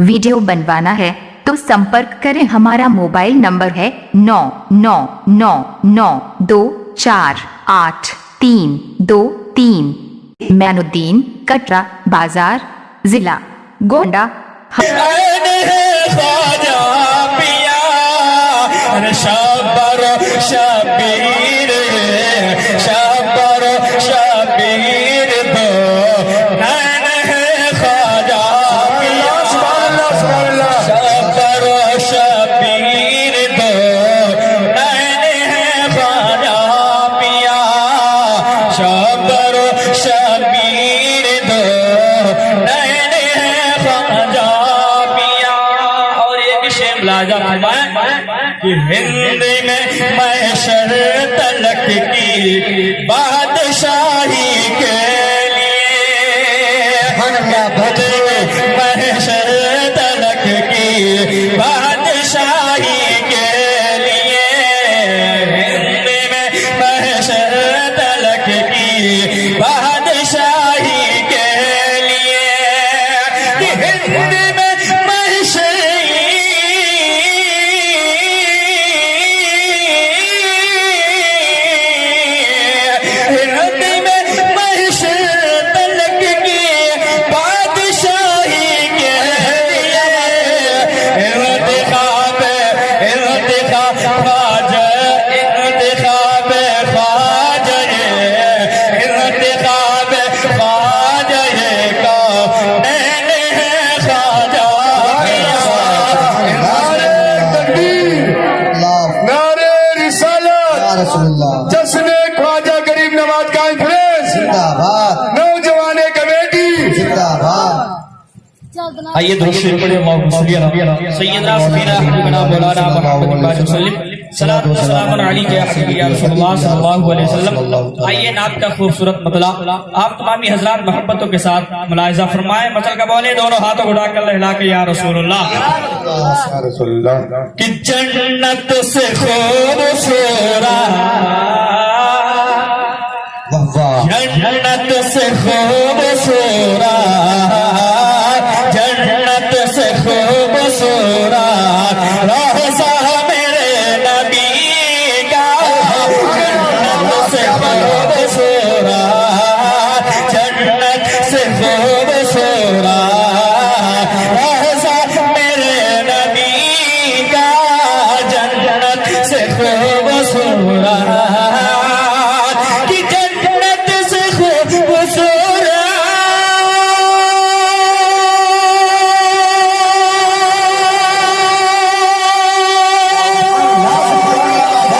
Video बनवाना है तो संपर्क करें। हमारा मोबाइल नंबर है 9999248323। मैनुद्दीन, कटरा बाजार, जिला गोंडा। शबर शबीर शबर शबीर दो नैन है ख्वाजा शबर शबीर दो नैन है ख्वाजा पिया शबर शबीर दो नैन है ख्वाजा पिया। और ये भी शेर लाजा कि हिंद में महशर तलक की बादशाही के लिए महशर तलक की बादशाही के लिए हिंद में महशर तलक की बादशाही के लिए कि हिंद में महशर जश्न ख्वाजा गरीब नवाज कॉन्फ्रेंस जिंदाबाद, नौजवान कमेटी जिंदाबाद। आइए दुरूद शरीफ पढ़िए सैयदना सफीना हबीबना मौलाना मुहम्मद बाज वसल्लम सलातो सलाम अलैहि या हबीबी या रसूलुल्लाह सल्लल्लाहु अलैहि वसल्लम। आइए नात का खूबसूरत मतला आप तमामी हजरात मोहब्बतों के साथ मुलाहिजा फरमाएं। मसल का बोले दोनों हाथों को उठाकर लहला के या रसूलुल्लाह कि जन्नत से खूबसूरत जन्नत से खूबसूरत